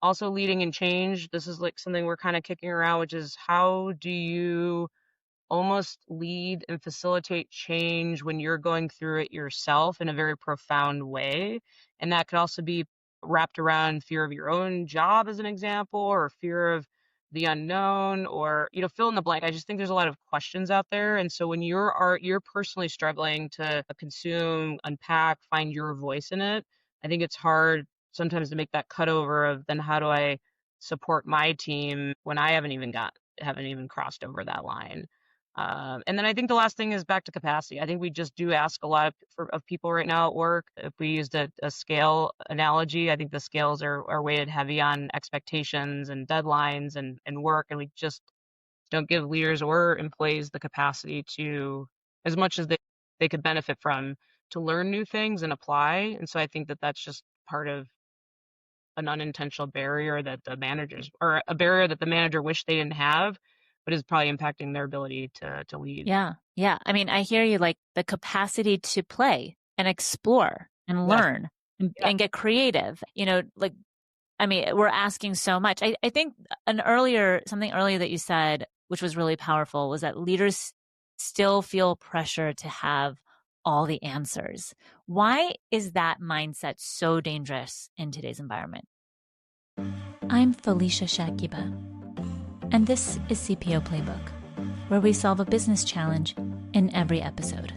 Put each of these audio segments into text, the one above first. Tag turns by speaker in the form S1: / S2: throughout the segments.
S1: also leading in change. This is like something we're kind of kicking around, which is how do you almost lead and facilitate change when you're going through it yourself in a very profound way. And that could also be wrapped around fear of your own job, as an example, or fear of the unknown, or fill in the blank. I just think there's a lot of questions out there. And so when you're personally struggling to consume, unpack, find your voice in it, I think it's hard sometimes to make that cutover of then how do I support my team when I haven't even crossed over that line. And then I think the last thing is back to capacity. I think we just do ask a lot of people right now at work. If we used a scale analogy, I think the scales are weighted heavy on expectations and deadlines and work, and we just don't give leaders or employees the capacity to, as much as they could benefit from, to learn new things and apply. And so I think that that's just part of an unintentional barrier that the managers, or a barrier that the manager wished they didn't have, but is probably impacting their ability to lead.
S2: Yeah. Yeah. I mean, I hear you, like the capacity to play and explore and
S1: Yes.
S2: learn
S1: Yeah.
S2: and get creative, like, I mean, we're asking so much. I think something earlier that you said, which was really powerful, was that leaders still feel pressure to have all the answers. Why is that mindset so dangerous in today's environment? I'm Felicia Shakiba, and this is CPO Playbook, where we solve a business challenge in every episode.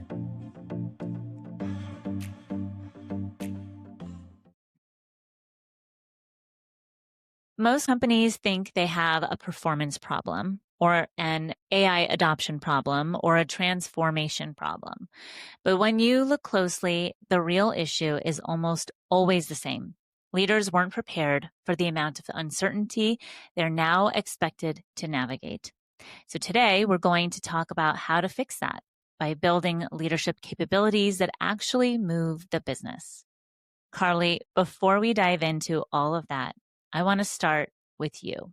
S2: Most companies think they have a performance problem or an AI adoption problem or a transformation problem. But when you look closely, the real issue is almost always the same. Leaders weren't prepared for the amount of uncertainty they're now expected to navigate. So today we're going to talk about how to fix that by building leadership capabilities that actually move the business. Carlee, before we dive into all of that, I want to start with you.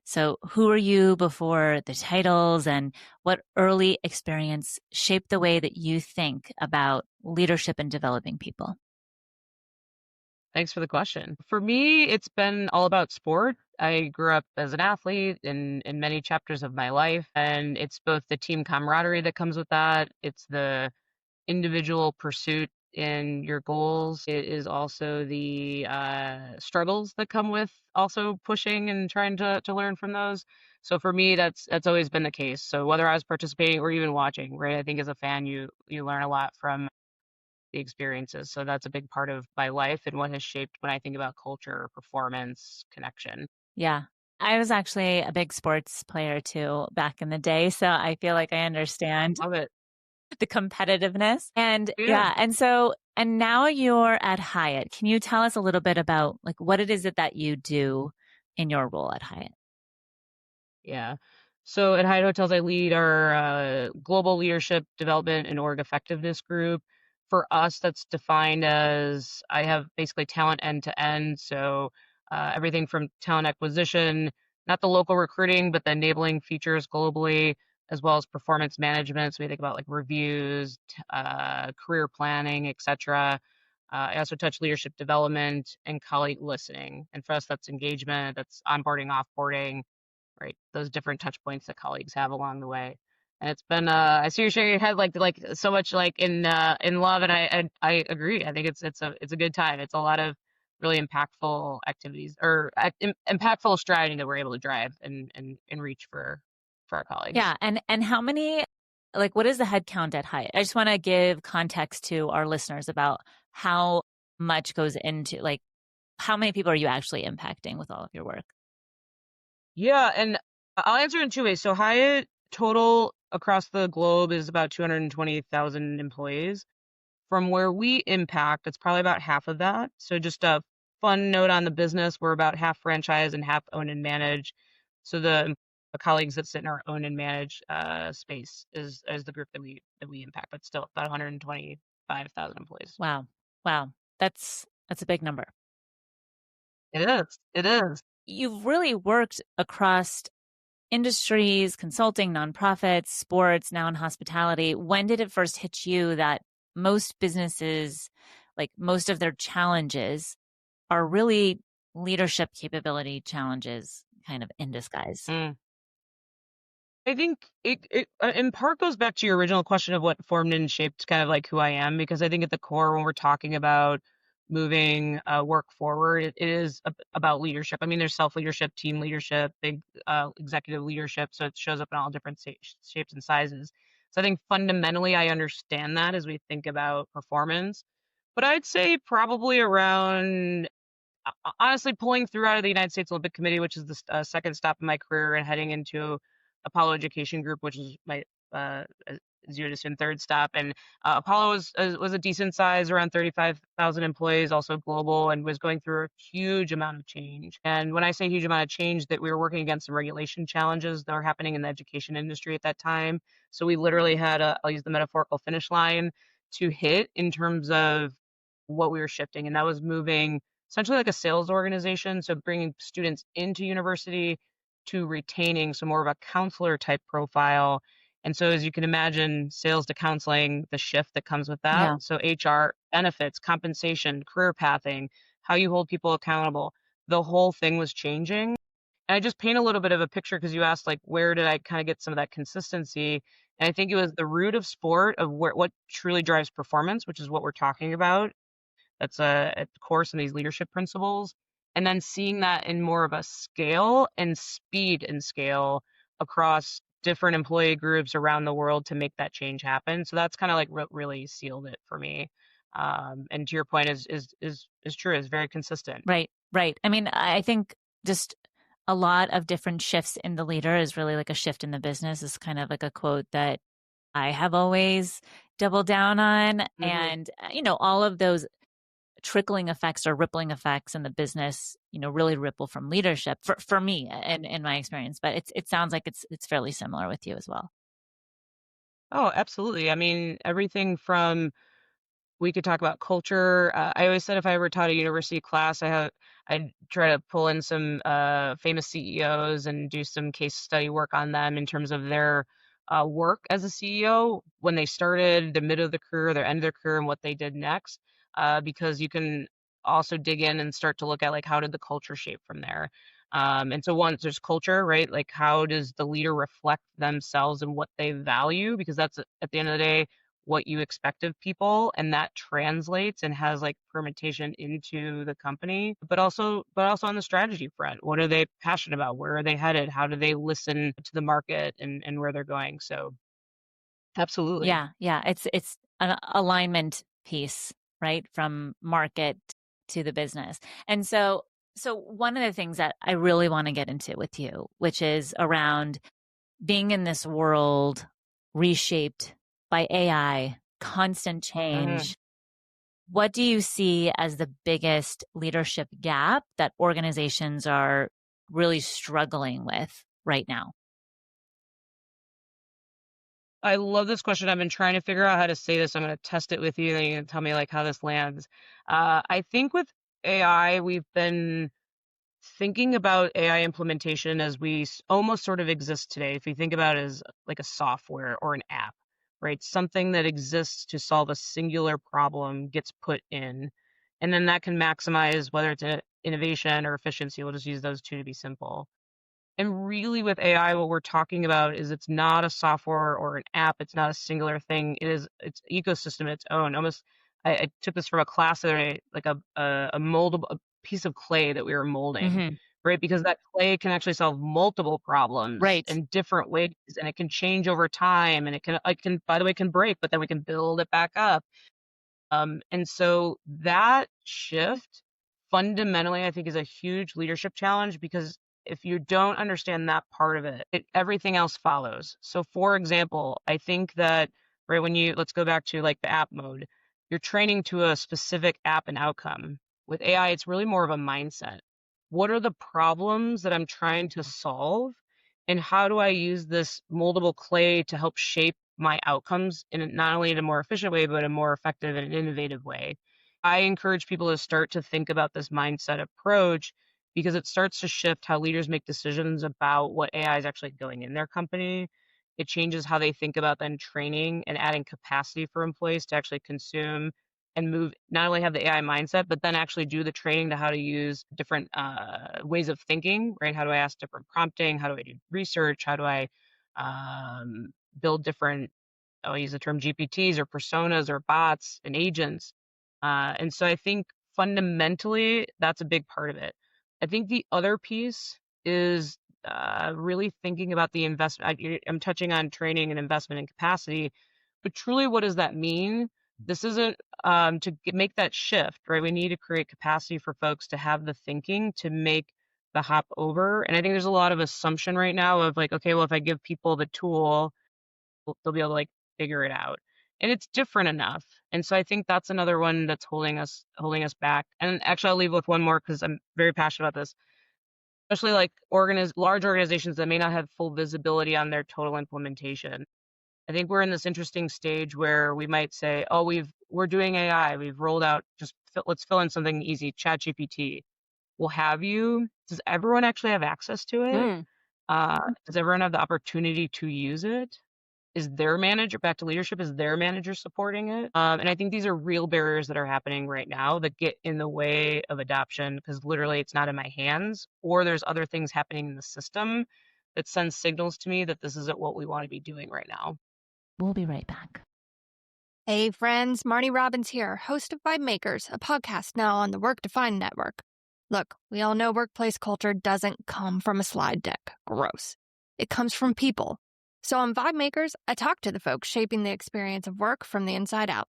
S2: So who are you before the titles, and what early experience shaped the way that you think about leadership and developing people?
S1: Thanks for the question. For me, it's been all about sport. I grew up as an athlete in many chapters of my life, and it's both the team camaraderie that comes with that. It's the individual pursuit in your goals. It is also the struggles that come with also pushing and trying to learn from those. So for me, that's always been the case. So whether I was participating or even watching, right? I think as a fan, you learn a lot from the experiences. So that's a big part of my life and what has shaped when I think about culture, performance, connection.
S2: Yeah. I was actually a big sports player too back in the day. So I feel like I understand
S1: Love it.
S2: the competitiveness. And
S1: Yeah.
S2: yeah. And now you're at Hyatt. Can you tell us a little bit about like what it is that you do in your role at Hyatt?
S1: Yeah. So at Hyatt Hotels, I lead our global leadership development and org effectiveness group. For us, that's defined as I have basically talent end to end. So everything from talent acquisition, not the local recruiting, but the enabling features globally, as well as performance management. So we think about like reviews, career planning, etc. I also touch leadership development and colleague listening. And for us, that's engagement, that's onboarding, offboarding, right? Those different touch points that colleagues have along the way. And it's been I see you shaking your head like so much like in love, and I agree. I think it's a good time. It's a lot of really impactful activities or impactful strategy that we're able to drive and reach for our colleagues.
S2: Yeah. And how many, like, what is the head count at Hyatt? I just want to give context to our listeners about how much goes into, like, how many people are you actually impacting with all of your work?
S1: Yeah, and I'll answer in two ways. So Hyatt total across the globe is about 220,000 employees. From where we impact, it's probably about half of that. So just a fun note on the business, we're about half franchise and half own and manage. So the colleagues that sit in our own and manage space is the group that we impact, but still about 125,000 employees.
S2: Wow. Wow. That's a big number.
S1: It is. It is.
S2: You've really worked across industries, consulting, nonprofits, sports, now in hospitality. When did it first hit you that most businesses, like most of their challenges, are really leadership capability challenges kind of in disguise?
S1: Mm. I think it in part goes back to your original question of what formed and shaped kind of like who I am, because I think at the core, when we're talking about moving work forward, it is about leadership. I mean, there's self leadership, team leadership, big executive leadership, so it shows up in all different shapes and sizes. So I think fundamentally, I understand that as we think about performance, but I'd say probably around honestly, pulling through out of the United States Olympic Committee, which is the second stop in my career, and heading into Apollo Education Group, which is my as you would assume third stop. And Apollo was a decent size, around 35,000 employees, also global, and was going through a huge amount of change. And when I say huge amount of change, that we were working against some regulation challenges that were happening in the education industry at that time. So we literally had a, I'll use the metaphorical finish line to hit in terms of what we were shifting, and that was moving essentially like a sales organization. So bringing students into university to retaining, so more of a counselor type profile. And so, as you can imagine, sales to counseling, the shift that comes with that.
S2: Yeah.
S1: So, HR, benefits, compensation, career pathing, how you hold people accountable, the whole thing was changing. And I just paint a little bit of a picture because you asked, like, where did I kind of get some of that consistency? And I think it was the root of sport, of what truly drives performance, which is what we're talking about. That's at the core some of these leadership principles. And then seeing that in more of a scale and speed and scale across different employee groups around the world to make that change happen. So that's kind of like what really sealed it for me. And to your point is true, is very consistent.
S2: Right, right. I mean, I think just a lot of different shifts in the leader is really like a shift in the business, is kind of like a quote that I have always doubled down on.
S1: Hmm.
S2: And, all of those trickling effects or rippling effects in the business, really ripple from leadership for me and in my experience. But it sounds like it's fairly similar with you as well.
S1: Oh, absolutely. I mean, everything from we could talk about culture. I always said if I ever taught a university class, I'd try to pull in some famous CEOs and do some case study work on them in terms of their work as a CEO, when they started, the middle of the career, their end of their career, and what they did next. Because you can also dig in and start to look at like how did the culture shape from there. And so once there's culture, right? Like how does the leader reflect themselves and what they value? Because that's at the end of the day what you expect of people, and that translates and has like fermentation into the company, but also on the strategy front, what are they passionate about, where are they headed, how do they listen to the market, and where they're going. So absolutely.
S2: Yeah, yeah. It's an alignment piece, right? From market to the business. And so one of the things that I really want to get into with you, which is around being in this world reshaped by AI, constant
S1: Hmm.
S2: change. What do you see as the biggest leadership gap that organizations are really struggling with right now?
S1: I love this question. I've been trying to figure out how to say this. I'm going to test it with you, and you can tell me like how this lands. I think with AI, we've been thinking about AI implementation as we almost sort of exist today. If you think about it as like a software or an app, right? Something that exists to solve a singular problem gets put in, and then that can maximize whether it's innovation or efficiency. We'll just use those two to be simple. And really, with AI, what we're talking about is it's not a software or an app. It's not a singular thing. It's ecosystem its own. Almost, I took this from a class the other day, like a moldable a piece of clay that we were molding,
S2: Hmm.
S1: right? Because that clay can actually solve multiple problems
S2: Right.
S1: in different ways, and it can change over time, and it can by the way can break, but then we can build it back up. And so that shift fundamentally, I think, is a huge leadership challenge, because if you don't understand that part of it, everything else follows. So, for example, I think that, right, let's go back to like the app mode, you're training to a specific app and outcome. With AI, it's really more of a mindset. What are the problems that I'm trying to solve? And how do I use this moldable clay to help shape my outcomes in not only in a more efficient way, but a more effective and innovative way? I encourage people to start to think about this mindset approach, because it starts to shift how leaders make decisions about what AI is actually going in their company. It changes how they think about then training and adding capacity for employees to actually consume and move, not only have the AI mindset, but then actually do the training to how to use different ways of thinking, right? How do I ask different prompting? How do I do research? How do I um, build different, I'll use the term GPTs or personas or bots and agents. And so I think fundamentally that's a big part of it. I think the other piece is really thinking about the investment. I'm touching on training and investment and capacity, but truly, what does that mean? This isn't make that shift, right? We need to create capacity for folks to have the thinking to make the hop over. And I think there's a lot of assumption right now of like, okay, well, if I give people the tool, they'll be able to like figure it out. And it's different enough. And so I think that's another one that's holding us back. And actually, I'll leave with one more because I'm very passionate about this, especially like large organizations that may not have full visibility on their total implementation. I think we're in this interesting stage where we might say, oh, we're doing AI, we've rolled out, let's fill in something easy, ChatGPT. We'll have you. Does everyone actually have access to it?
S3: Mm.
S1: Does everyone have the opportunity to use it? Is their manager, back to leadership, is their manager supporting it? And I think these are real barriers that are happening right now that get in the way of adoption because literally it's not in my hands, or there's other things happening in the system that sends signals to me that this isn't what we want to be doing right now.
S2: We'll be right back.
S3: Hey friends, Marnie Robbins here, host of Vibe Makers, a podcast now on the Work Defined Network. Look, we all know workplace culture doesn't come from a slide deck. Gross. It comes from people. So on Vibe Makers, I talk to the folks shaping the experience of work from the inside out.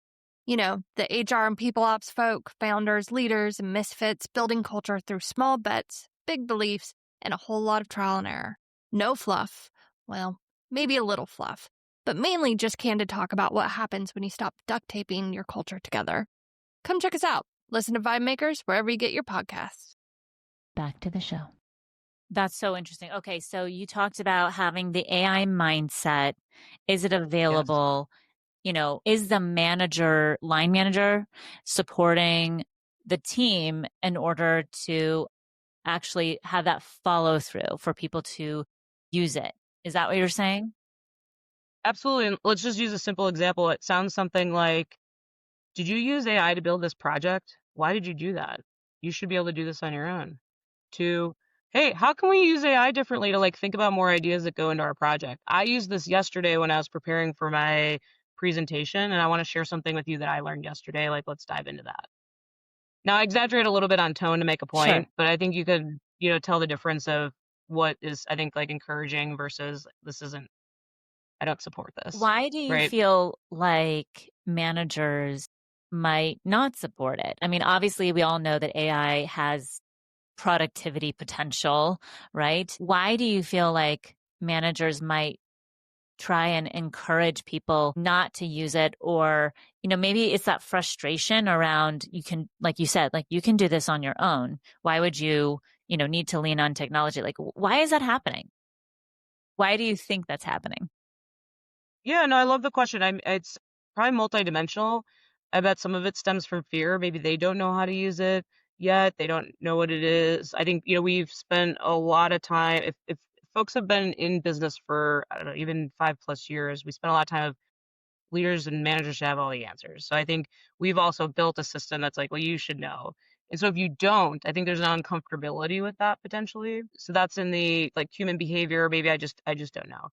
S3: You know, the HR and people ops folk, founders, leaders, and misfits building culture through small bets, big beliefs, and a whole lot of trial and error. No fluff. Well, maybe a little fluff, but mainly just candid talk about what happens when you stop duct taping your culture together. Come check us out. Listen to Vibe Makers wherever you get your podcasts.
S2: Back to the show. That's so interesting. Okay, so you talked about having the AI mindset. Is it available? You know, is the line manager supporting the team in order to actually have that follow through for people to use it? Is that what you're saying?
S1: Absolutely. And let's just use a simple example. It sounds something like, did you use AI to build this project? Why did you do that? You should be able to do this on your own. To, hey, how can we use AI differently to like think about more ideas that go into our project? I used this yesterday when I was preparing for my presentation, and I want to share something with you that I learned yesterday. Like, let's dive into that. Now, I exaggerate a little bit on tone to make a
S2: Sure.
S1: point, but I think you could, tell the difference of what is, I think, like encouraging versus this isn't, I don't support this,
S2: Why do you
S1: right?
S2: feel like managers might not support it? I mean, obviously, we all know that AI has productivity potential, right? Why do you feel like managers might try and encourage people not to use it? Or, maybe it's that frustration around you can, like you said, like you can do this on your own. Why would you, need to lean on technology? Like, why is that happening? Why do you think that's happening?
S1: Yeah, no, I love the question. It's probably multidimensional. I bet some of it stems from fear. Maybe they don't know how to use it yet. They don't know what it is. I think, we've spent a lot of time. If folks have been in business for, I don't know, even 5+ years, we spend a lot of time of leaders and managers should have all the answers. So I think we've also built a system that's like, well, you should know. And so if you don't, I think there's an uncomfortability with that potentially. So that's in the like human behavior. Maybe I just don't know.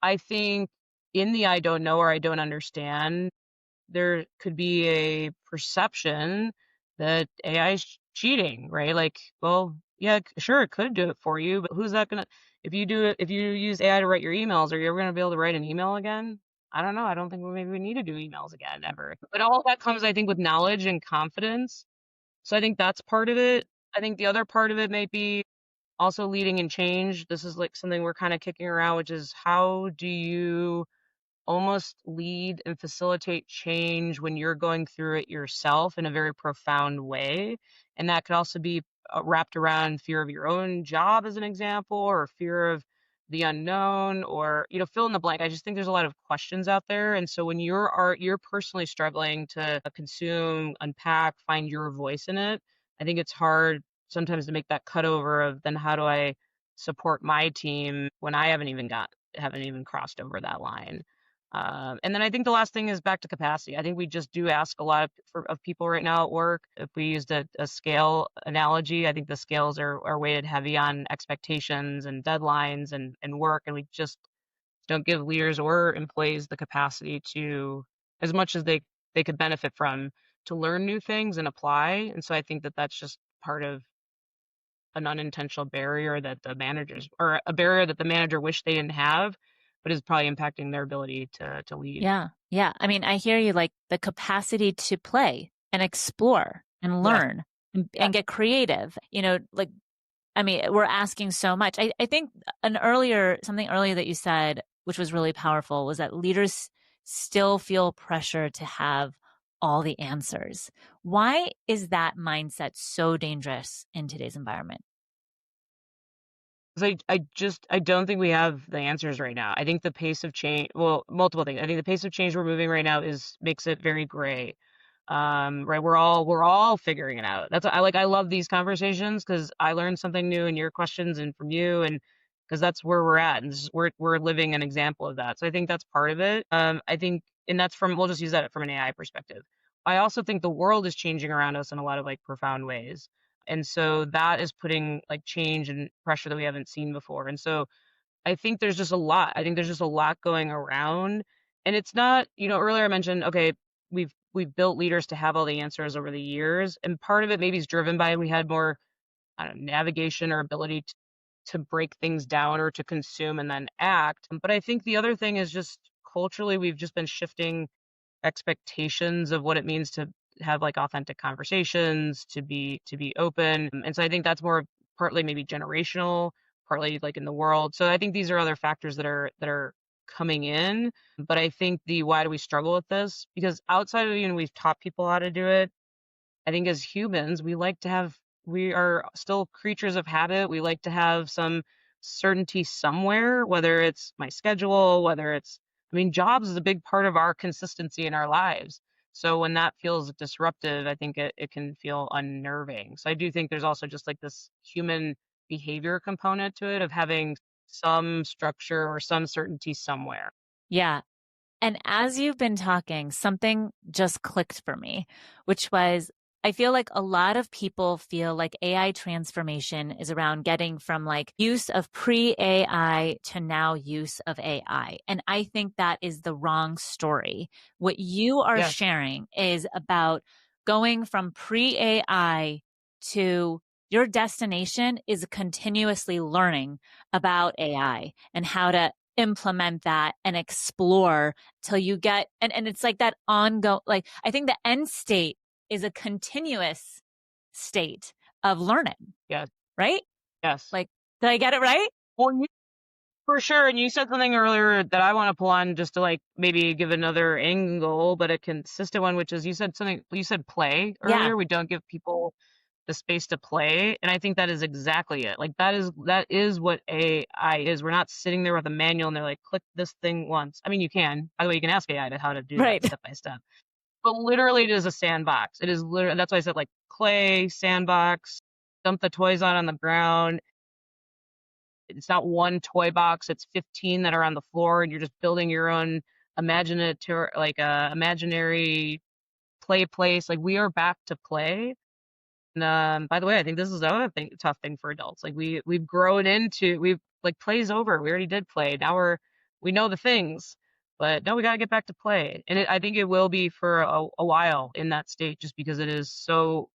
S1: I think in the I don't know or I don't understand, there could be a perception that AI is cheating, right? Like, well, yeah, sure, it could do it for you, but who's that gonna, if you use AI to write your emails, are you ever gonna be able to write an email again? I don't know. I don't think maybe we need to do emails again ever. But all of that comes, I think, with knowledge and confidence. So I think that's part of it. I think the other part of it may be also leading in change. This is like something we're kind of kicking around, which is how do you almost lead and facilitate change when you're going through it yourself in a very profound way. And that could also be wrapped around fear of your own job, as an example, or fear of the unknown, or fill in the blank. I just think there's a lot of questions out there, and so when you're personally struggling to consume, unpack, find your voice in it, I think it's hard sometimes to make that cutover of then how do I support my team when I haven't even crossed over that line. And then I think the last thing is back to capacity. I think we just do ask a lot of people right now at work. If we used a scale analogy, I think the scales are weighted heavy on expectations and deadlines and work, and we just don't give leaders or employees the capacity to, as much as they could benefit from, to learn new things and apply. And so I think that that's just part of an unintentional barrier that the managers, or a barrier that the manager wished they didn't have, but is probably impacting their ability to lead.
S2: Yeah. Yeah. I mean, I hear you, like the capacity to play and explore and
S1: Yes.
S2: learn and
S1: Yes.
S2: get creative, like, I mean, we're asking so much. I think something earlier that you said, which was really powerful, was that leaders still feel pressure to have all the answers. Why is that mindset so dangerous in today's environment?
S1: 'Cause I don't think we have the answers right now. I think the pace of change, well, multiple things. I think the pace of change we're moving right now makes it very gray. Right, we're all figuring it out. That's I love these conversations because I learned something new in your questions and from you, and because that's where we're at, and we're living an example of that. So I think that's part of it. I think, and that's from, we'll just use that from an AI perspective. I also think the world is changing around us in a lot of like profound ways. And so that is putting like change and pressure that we haven't seen before. And so I think there's just a lot. I think there's just a lot going around. And it's not, earlier I mentioned, okay, we've built leaders to have all the answers over the years. And part of it maybe is driven by we had more, I don't know, navigation or ability to break things down or to consume and then act. But I think the other thing is just culturally, we've just been shifting expectations of what it means to have like authentic conversations, to be open. And so I think that's more partly maybe generational, partly like in the world. So I think these are other factors that are coming in. But I think the why do we struggle with this? Because outside of, we've taught people how to do it. I think as humans, we are still creatures of habit. We like to have some certainty somewhere, whether it's my schedule, I mean, jobs is a big part of our consistency in our lives. So when that feels disruptive, I think it can feel unnerving. So I do think there's also just like this human behavior component to it of having some structure or some certainty somewhere.
S2: Yeah. And as you've been talking, something just clicked for me, which was I feel like a lot of people feel like AI transformation is around getting from like use of pre AI to now use of AI. And I think that is the wrong story. What you are
S1: Yes.
S2: sharing is about going from pre AI to your destination is continuously learning about AI and how to implement that and explore till you get and it's like that ongoing, like I think the end state is a continuous state of learning,
S1: Yes.
S2: right?
S1: Yes.
S2: Like, did I get it right?
S1: Well, for sure. And you said something earlier that I want to pull on just to like maybe give another angle, but a consistent one, which is you said play
S2: Yeah,
S1: earlier. We don't give people the space to play. And I think that is exactly it. Like that is what AI is. We're not sitting there with a manual and they're like, click this thing once. I mean, you can, by the way, you can ask AI to how to do that
S2: right.
S1: step by step. But literally it is a sandbox. It is literally, that's why I said like clay, sandbox, dump the toys out on the ground. It's not one toy box, it's 15 that are on the floor, and you're just building your own imaginative, like imaginary play place. Like we are back to play. And by the way, I think this is another tough thing for adults. Like we've grown into, we've like play's over. We already did play. Now we know the things, but no, we got to get back to play. And I think it will be for a while in that state, just because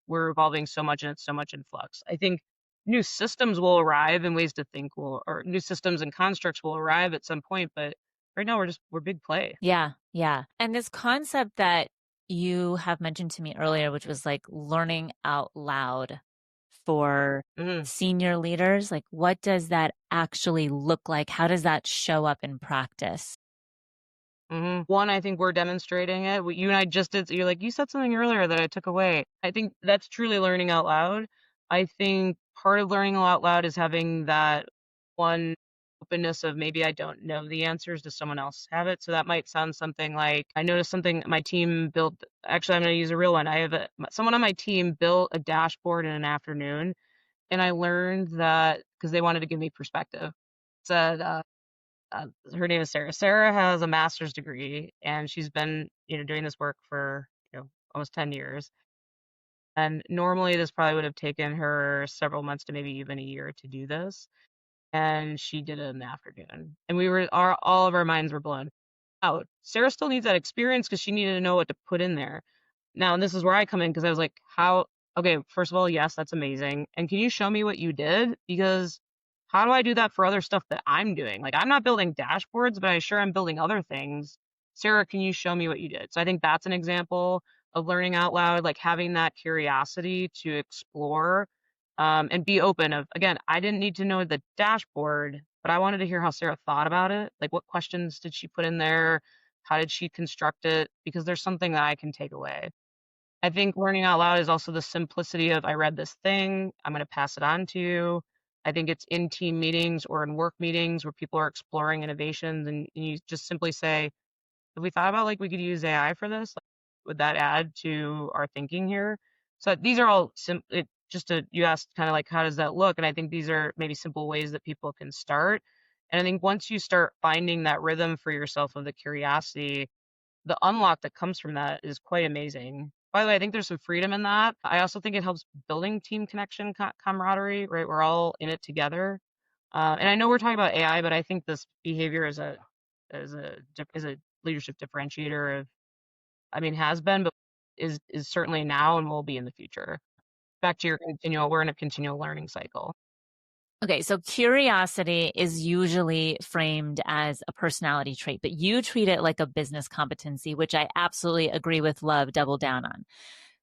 S1: we're evolving so much and it's so much in flux. I think new systems will arrive and ways to think or new systems and constructs will arrive at some point, but right now we're big play.
S2: Yeah, yeah. And this concept that you have mentioned to me earlier, which was like learning out loud for
S1: Mhm.
S2: senior leaders, like what does that actually look like? How does that show up in practice?
S1: One, I think we're demonstrating it. You and I just did. You're like, you said something earlier that I took away. I think that's truly learning out loud. I think part of learning out loud is having that one openness of maybe I don't know the answers. Does someone else have it? So that might sound something like I noticed something my team built. Actually, I'm going to use a real one. I have someone on my team built a dashboard in an afternoon, and I learned that because they wanted to give me perspective. Said her name is Sarah. Sarah has a master's degree, and she's been, doing this work for, almost 10 years. And normally this probably would have taken her several months to maybe even a year to do this. And she did it in the afternoon. And all of our minds were blown out. Sarah still needs that experience because she needed to know what to put in there. Now, and this is where I come in because I was like, okay, first of all, yes, that's amazing. And can you show me what you did? Because how do I do that for other stuff that I'm doing? Like, I'm not building dashboards, but I sure am building other things. Sarah, can you show me what you did? So I think that's an example of learning out loud, like having that curiosity to explore and be open of, again, I didn't need to know the dashboard, but I wanted to hear how Sarah thought about it. Like, what questions did she put in there? How did she construct it? Because there's something that I can take away. I think learning out loud is also the simplicity of I read this thing, I'm going to pass it on to you. I think it's in team meetings or in work meetings where people are exploring innovations and you just simply say, have we thought about like we could use AI for this? Like, would that add to our thinking here? So these are all you asked kind of like how does that look? And I think these are maybe simple ways that people can start. And I think once you start finding that rhythm for yourself of the curiosity, the unlock that comes from that is quite amazing. By the way, I think there's some freedom in that. I also think it helps building team connection, camaraderie, right? We're all in it together. And I know we're talking about AI, but I think this behavior is a leadership differentiator of, I mean, has been, but is certainly now and will be in the future. Back to we're in a continual learning cycle.
S2: Okay, so curiosity is usually framed as a personality trait, but you treat it like a business competency, which I absolutely agree with, love, double down on.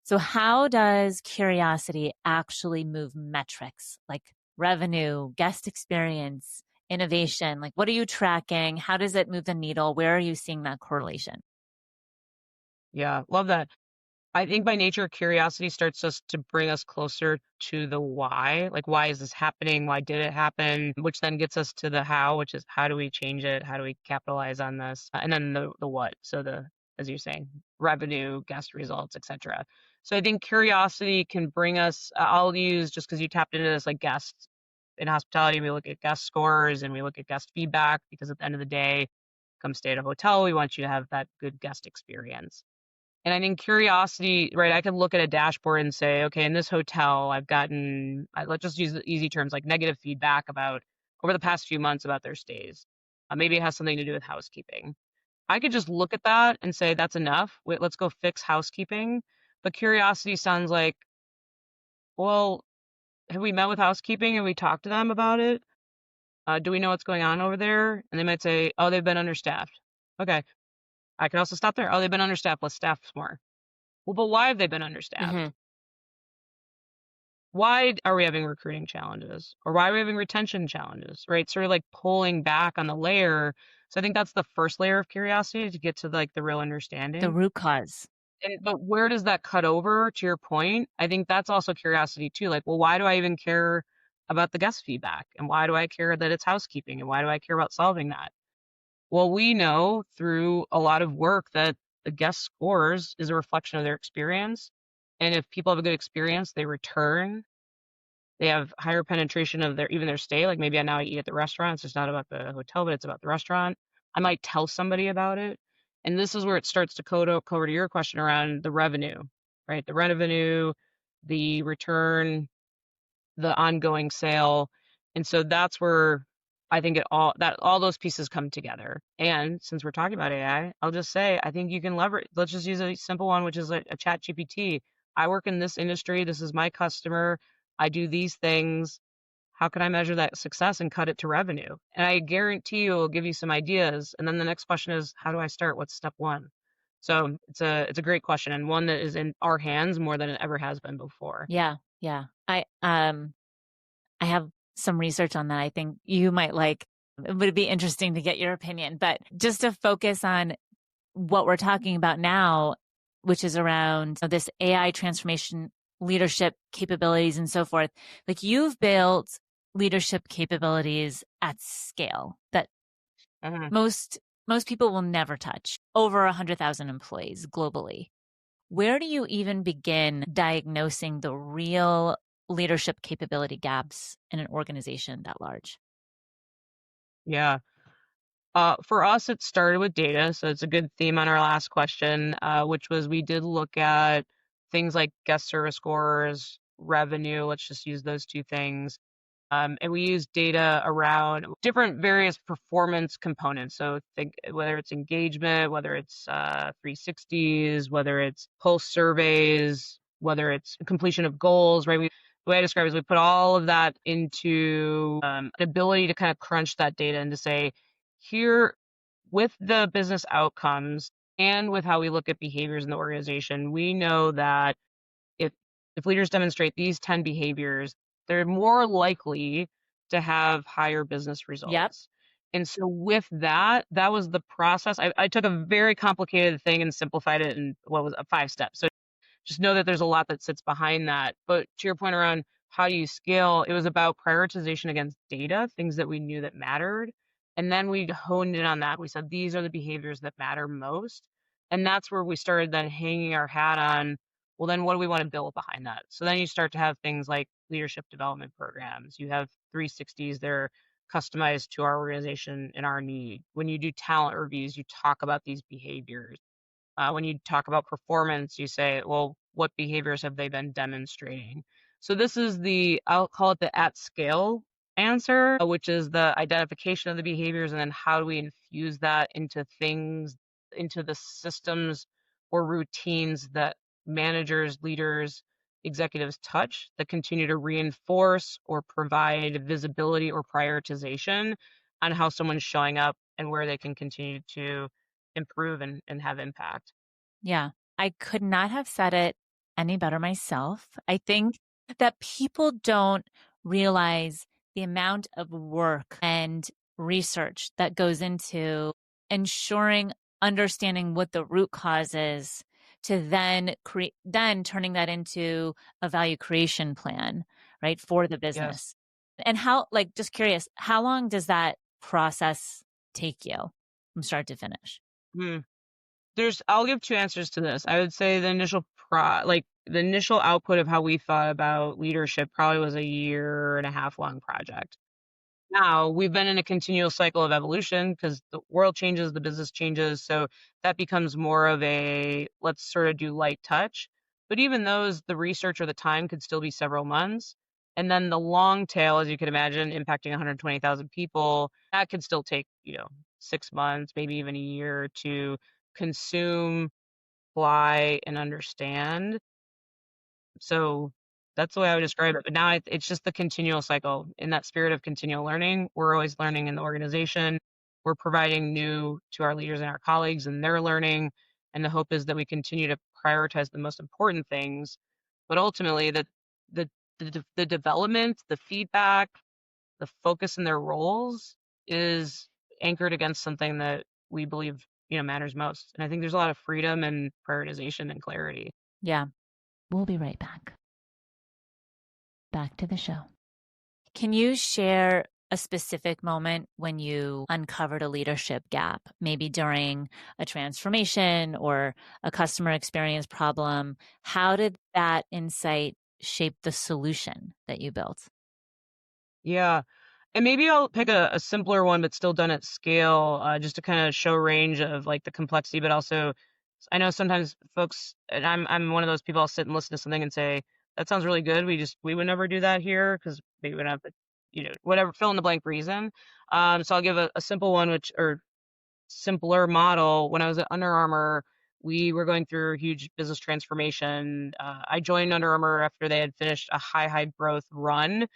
S2: So how does curiosity actually move metrics like revenue, guest experience, innovation? Like what are you tracking? How does it move the needle? Where are you seeing that correlation?
S1: Yeah, love that. I think by nature, curiosity starts us to bring us closer to the why. Like, why is this happening? Why did it happen? Which then gets us to the how, which is how do we change it? How do we capitalize on this? And then the what. So as you're saying, revenue, guest results, etc. So I think curiosity can bring us. I'll use just because you tapped into this, like guests in hospitality, we look at guest scores and we look at guest feedback because at the end of the day, come stay at a hotel, we want you to have that good guest experience. And I think curiosity, right? I can look at a dashboard and say, okay, in this hotel, I've gotten, let's just use the easy terms like negative feedback about over the past few months about their stays. Maybe it has something to do with housekeeping. I could just look at that and say, that's enough. Wait, let's go fix housekeeping. But curiosity sounds like, well, have we met with housekeeping and we talked to them about it? Do we know what's going on over there? And they might say, oh, they've been understaffed. Okay. I can also stop there. Oh, they've been understaffed. Let's staff more. Well, but why have they been understaffed?
S2: Mm-hmm.
S1: Why are we having recruiting challenges? Or why are we having retention challenges, right? Sort of like pulling back on the layer. So I think that's the first layer of curiosity to get to like the real understanding.
S2: The root cause.
S1: But where does that cut over to your point? I think that's also curiosity too. Like, well, why do I even care about the guest feedback? And why do I care that it's housekeeping? And why do I care about solving that? Well, we know through a lot of work that the guest scores is a reflection of their experience. And if people have a good experience, they return. They have higher penetration of their stay. Like maybe I now eat at the restaurant. So it's not about the hotel, but it's about the restaurant. I might tell somebody about it. And this is where it starts to cover to your question around the revenue, right? The revenue, the return, the ongoing sale. And so that's where I think all those pieces come together. And since we're talking about AI, I'll just say I think you can leverage. Let's just use a simple one, which is a chat GPT. I work in this industry. This is my customer. I do these things. How can I measure that success and cut it to revenue? And I guarantee you it will give you some ideas. And then the next question is, how do I start? What's step one? So it's a great question and one that is in our hands more than it ever has been before.
S2: Yeah. Yeah. I have some research on that. I think you might like. It would be interesting to get your opinion, but just to focus on what we're talking about now, which is around this AI transformation, leadership capabilities and so forth. Like you've built leadership capabilities at scale that most people will never touch. Over 100,000 employees globally. Where do you even begin diagnosing the real leadership capability gaps in an organization that large?
S1: Yeah. For us, it started with data, so it's a good theme on our last question, which was we did look at things like guest service scores, revenue. Let's just use those two things. And we use data around different various performance components. So think whether it's engagement, whether it's 360s, whether it's pulse surveys, whether it's completion of goals, right? The way I describe it is we put all of that into an ability to kind of crunch that data and to say, here, with the business outcomes and with how we look at behaviors in the organization, we know that if leaders demonstrate these 10 behaviors, they're more likely to have higher business
S2: Yep.
S1: results. And so with that, that was the process. I took a very complicated thing and simplified it in what was a 5 steps. So just know that there's a lot that sits behind that. But to your point around how do you scale, it was about prioritization against data, things that we knew that mattered. And then we honed in on that. We said, these are the behaviors that matter most. And that's where we started then hanging our hat on, well, then what do we want to build behind that? So then you start to have things like leadership development programs. You have 360s, they're customized to our organization and our need. When you do talent reviews, you talk about these behaviors. When you talk about performance, you say, well, what behaviors have they been demonstrating? So this is I'll call it the at scale answer, which is the identification of the behaviors and then how do we infuse that into things, into the systems or routines that managers, leaders, executives touch that continue to reinforce or provide visibility or prioritization on how someone's showing up and where they can continue to improve and have impact.
S2: Yeah. I could not have said it any better myself. I think that people don't realize the amount of work and research that goes into ensuring understanding what the root cause is to then turning that into a value creation plan, right, for the
S1: Yes.
S2: business. And how, like, just curious, how long does that process take you from start to finish?
S1: Hmm. I'll give two answers to this. I would say the initial output of how we thought about leadership probably was a year and a half long project. Now we've been in a continual cycle of evolution because the world changes, the business changes. So that becomes more of a let's sort of do light touch. But even those, the research or the time could still be several months. And then the long tail, as you can imagine, impacting 120,000 people, that could still take, 6 months, maybe even a year to consume, fly, and understand. So that's the way I would describe it. But now it's just the continual cycle. In that spirit of continual learning, we're always learning in the organization. We're providing new to our leaders and our colleagues, and they're learning. And the hope is that we continue to prioritize the most important things. But ultimately, the the development, the feedback, the focus in their roles is anchored against something that we believe matters most. And I think there's a lot of freedom and prioritization and clarity.
S2: Yeah. We'll be right back. Back to the show. Can you share a specific moment when you uncovered a leadership gap, maybe during a transformation or a customer experience problem? How did that insight shape the solution that you built?
S1: Yeah. And maybe I'll pick a simpler one, but still done at scale, just to kind of show range of like the complexity, but also I know sometimes folks, and I'm one of those people. I'll sit and listen to something and say, "That sounds really good. We would never do that here because maybe we don't have the, whatever fill in the blank reason." So I'll give a simple one, or simpler model. When I was at Under Armour, we were going through a huge business transformation. I joined Under Armour after they had finished a high growth run.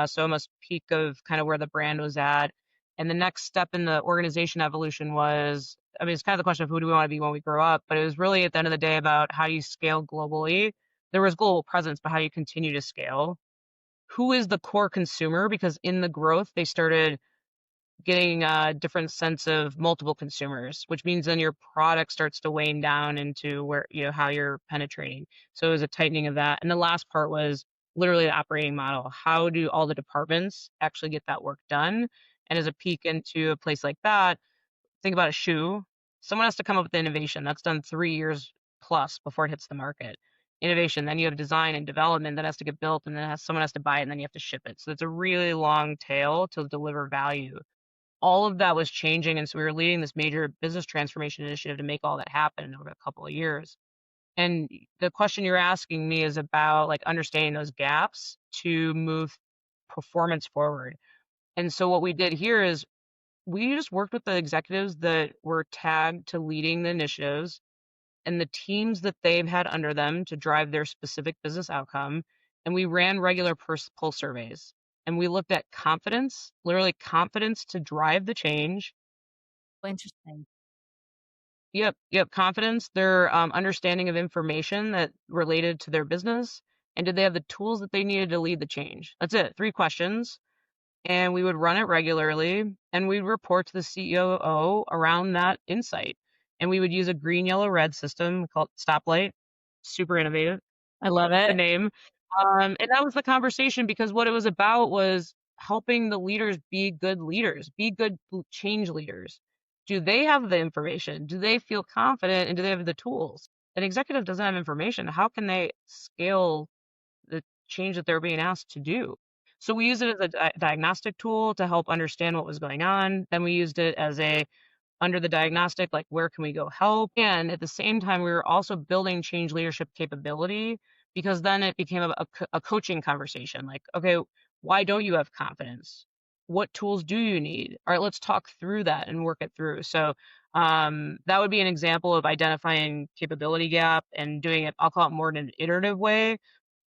S1: So almost peak of kind of where the brand was at. And the next step in the organization evolution was, I mean, it's kind of the question of who do we want to be when we grow up, but it was really at the end of the day about how you scale globally. There was global presence, but how you continue to scale. Who is the core consumer? Because in the growth, they started getting a different sense of multiple consumers, which means then your product starts to wane down into where, how you're penetrating. So it was a tightening of that. And the last part was literally the operating model. How do all the departments actually get that work done? And as a peek into a place like that, think about a shoe. Someone has to come up with the innovation. That's done 3 years plus before it hits the market. Innovation, then you have design and development that has to get built, and then someone has to buy it, and then you have to ship it. So it's a really long tail to deliver value. all of that was changing. And so we were leading this major business transformation initiative to make all that happen over a couple of years. And the question you're asking me is about like understanding those gaps to move performance forward. And so what we did here is we just worked with the executives that were tagged to leading the initiatives and the teams that they've had under them to drive their specific business outcome. And we ran regular pulse surveys. And we looked at confidence, literally confidence to drive the change.
S2: Interesting.
S1: Yep, confidence, their understanding of information that related to their business, and did they have the tools that they needed to lead the change? That's it, 3 questions. And we would run it regularly, and we'd report to the COO around that insight. And we would use a green, yellow, red system called Stoplight. Super innovative.
S2: I love
S1: The
S2: it.
S1: name. And that was the conversation because what it was about was helping the leaders, be good change leaders. Do they have the information? Do they feel confident? And do they have the tools? An executive doesn't have information. How can they scale the change that they're being asked to do? So we used it as a diagnostic tool to help understand what was going on. Then we used it as a under the diagnostic, like where can we go help? And at the same time, we were also building change leadership capability because then it became a coaching conversation. Like, okay, why don't you have confidence? What tools do you need? All right, let's talk through that and work it through. So that would be an example of identifying capability gap and doing it, I'll call it more in an iterative way,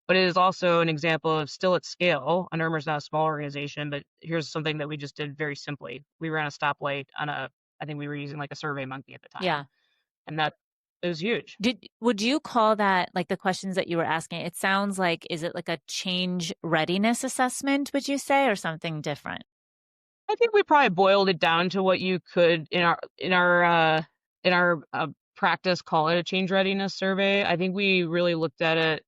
S1: but it is also an example of still at scale. Under Armour's not a small organization, but here's something that we just did very simply. We ran a stoplight on I think we were using like a Survey Monkey at the time.
S2: Yeah.
S1: And that it was huge.
S2: Would you call that, like the questions that you were asking, it sounds like, is it like a change readiness assessment, would you say, or something different?
S1: I think we probably boiled it down to what you could in our practice call it a change readiness survey. I think we really looked at it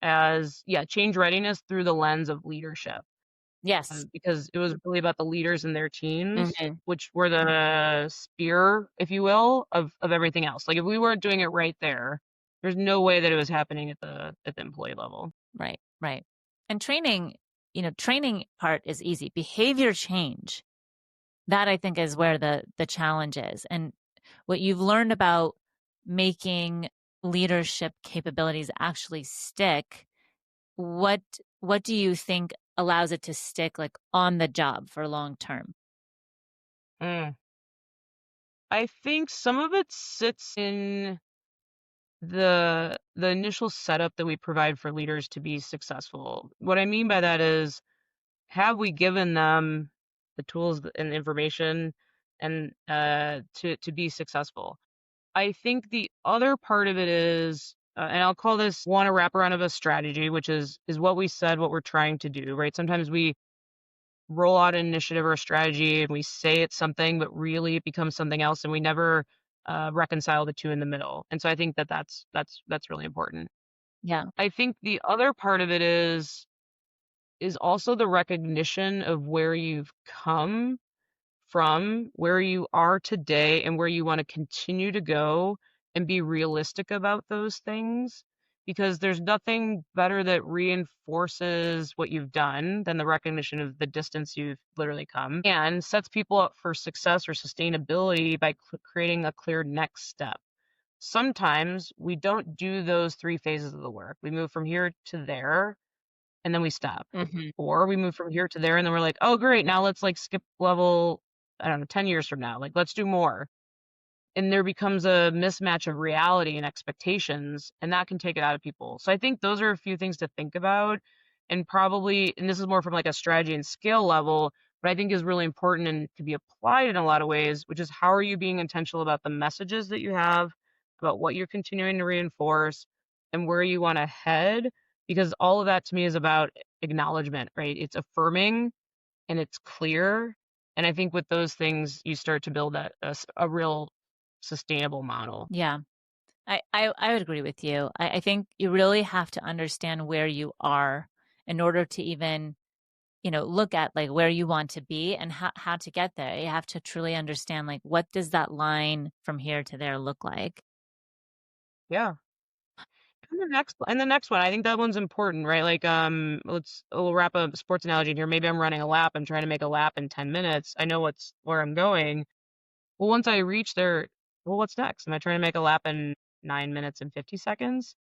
S1: as change readiness through the lens of leadership.
S2: Yes.
S1: Because it was really about the leaders and their teams,
S2: Mhm.
S1: which were the spear, if you will, of everything else. Like if we weren't doing it right there, there's no way that it was happening at the employee level.
S2: Right, right. And training, training part is easy. Behavior change, that I think is where the challenge is. And what you've learned about making leadership capabilities actually stick, what do you think allows it to stick like on the job for long term?
S1: I think some of it sits in the initial setup that we provide for leaders to be successful. What I mean by that is, have we given them the tools and information and to be successful? I think the other part of it is, and I'll call this one a wraparound of a strategy, which is what we said, what we're trying to do, right? Sometimes we roll out an initiative or a strategy and we say it's something, but really it becomes something else, and we never reconcile the two in the middle. And so I think that's really important.
S2: Yeah.
S1: I think the other part of it is also the recognition of where you've come from, where you are today, and where you want to continue to go, and be realistic about those things, because there's nothing better that reinforces what you've done than the recognition of the distance you've literally come, and sets people up for success or sustainability by creating a clear next step. Sometimes we don't do those 3 phases of the work. We move from here to there and then we stop.
S2: Mm-hmm.
S1: Or we move from here to there and then we're like, oh, great, now let's like skip level, I don't know, 10 years from now. Like, let's do more. And there becomes a mismatch of reality and expectations, and that can take it out of people. So I think those are a few things to think about. And probably, and this is more from like a strategy and scale level, but I think is really important and to be applied in a lot of ways, which is how are you being intentional about the messages that you have, about what you're continuing to reinforce, and where you want to head, because all of that to me is about acknowledgement, right? It's affirming and it's clear. And I think with those things, you start to build a real sustainable model.
S2: Yeah. I would agree with you. I think you really have to understand where you are in order to even, look at like where you want to be and how to get there. You have to truly understand like what does that line from here to there look like?
S1: Yeah. And the next one, I think that one's important, right? Like, we'll wrap a sports analogy in here. Maybe I'm running a lap. I'm trying to make a lap in 10 minutes. I know where I'm going. Well, once I reach there, well, what's next? Am I trying to make a lap in 9 minutes and 50 seconds?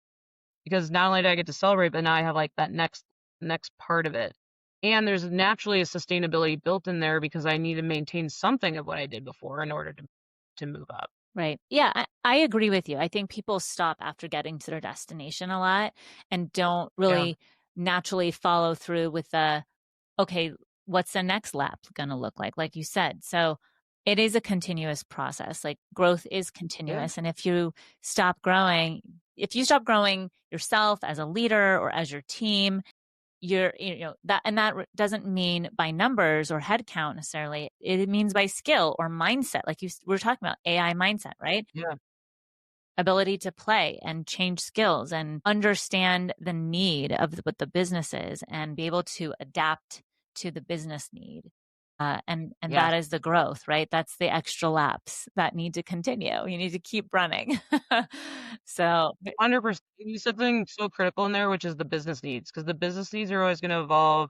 S1: Because not only do I get to celebrate, but now I have like that next part of it. And there's naturally a sustainability built in there because I need to maintain something of what I did before in order to move up.
S2: Right. Yeah, I agree with you. I think people stop after getting to their destination a lot and don't
S1: Yeah.
S2: really naturally follow through with okay, what's the next lap going to look like you said. So it is a continuous process. Like growth is
S1: Yeah.
S2: continuous. And if you stop growing yourself as a leader or as your team, that doesn't mean by numbers or head count necessarily. It means by skill or mindset. Like we're talking about AI mindset, right?
S1: Yeah.
S2: Ability to play and change skills and understand the need of what the business is and be able to adapt to the business need. And
S1: Yes.
S2: that is the growth, right? That's the extra laps that need to continue. You need to keep running. So
S1: 100%. You said something so critical in there, which is the business needs, because the business needs are always going to evolve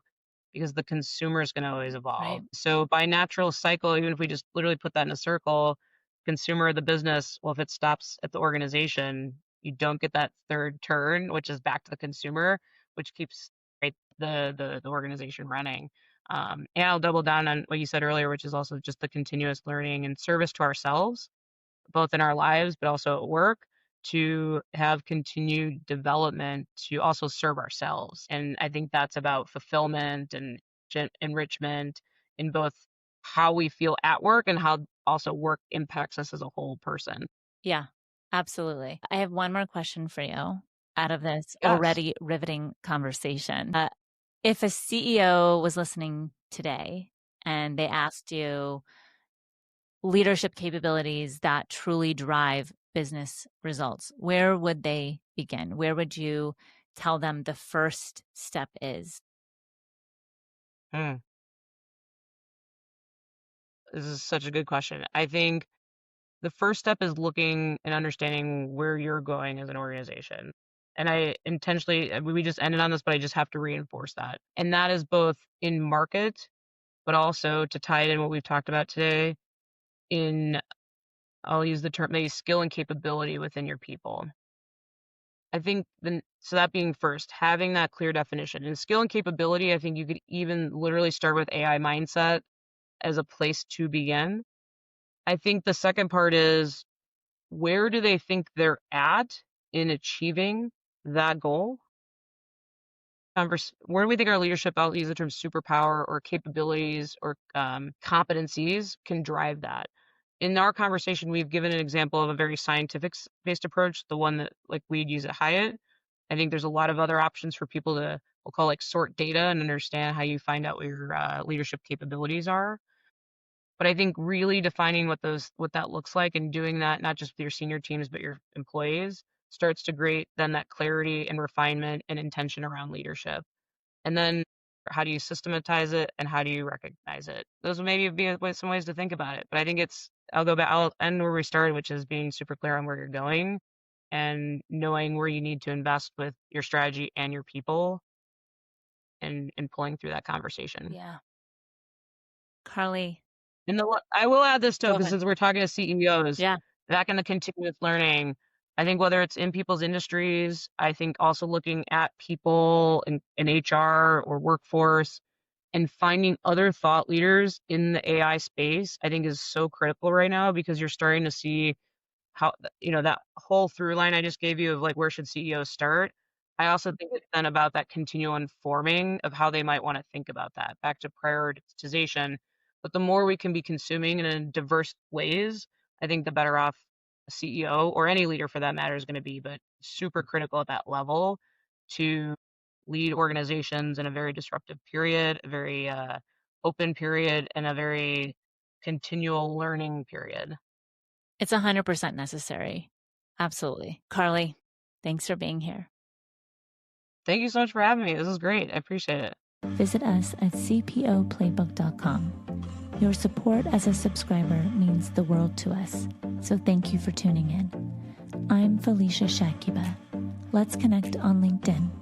S1: because the consumer is going to always evolve.
S2: right.
S1: So by natural cycle, even if we just literally put that in a circle, consumer, the business, well, if it stops at the organization, you don't get that third turn, which is back to the consumer, which keeps right the organization running. And I'll double down on what you said earlier, which is also just the continuous learning and service to ourselves, both in our lives, but also at work, to have continued development to also serve ourselves. And I think that's about fulfillment and enrichment in both how we feel at work and how also work impacts us as a whole person.
S2: Yeah, absolutely. I have one more question for you out of this
S1: Yes.
S2: already riveting conversation. If a CEO was listening today and they asked you leadership capabilities that truly drive business results, where would they begin? Where would you tell them the first step is?
S1: Hmm. This is such a good question. I think the first step is looking and understanding where you're going as an organization. And I intentionally, we just ended on this, but I just have to reinforce that. And that is both in market, but also to tie it in what we've talked about today in, I'll use the term, maybe skill and capability within your people. I think then, so that being first, having that clear definition and skill and capability, I think you could even literally start with AI mindset as a place to begin. I think the second part is, where do they think they're at in achieving that goal? Where do we think our leadership, I'll use the term superpower or capabilities or competencies, can drive that? In our conversation, we've given an example of a very scientific-based approach, the one that like we'd use at Hyatt. I think there's a lot of other options for people to, we'll call like sort data and understand how you find out what your leadership capabilities are. But I think really defining what that looks like and doing that not just with your senior teams but your employees starts to create then that clarity and refinement and intention around leadership. And then how do you systematize it and how do you recognize it? Those would maybe be some ways to think about it. But I think I'll end where we started, which is being super clear on where you're going and knowing where you need to invest with your strategy and your people and pulling through that conversation.
S2: Yeah. Carlee,
S1: And I will add this too,
S2: go
S1: because
S2: ahead.
S1: since we're talking to CEOs,
S2: Yeah.
S1: back in the continuous learning, I think whether it's in people's industries, I think also looking at people in HR or workforce and finding other thought leaders in the AI space, I think is so critical right now because you're starting to see how, that whole through line I just gave you of like where should CEOs start. I also think it's then about that continual informing of how they might want to think about that, back to prioritization. But the more we can be consuming in diverse ways, I think the better off a CEO or any leader for that matter is going to be. But super critical at that level to lead organizations in a very disruptive period, a very open period, and a very continual learning period.
S2: It's 100% necessary. Absolutely. Carlee, thanks for being here.
S1: Thank you so much for having me. This is great. I appreciate it.
S2: Visit us at cpoplaybook.com. Your support as a subscriber means the world to us, so thank you for tuning in. I'm Felicia Shakiba. let's connect on LinkedIn.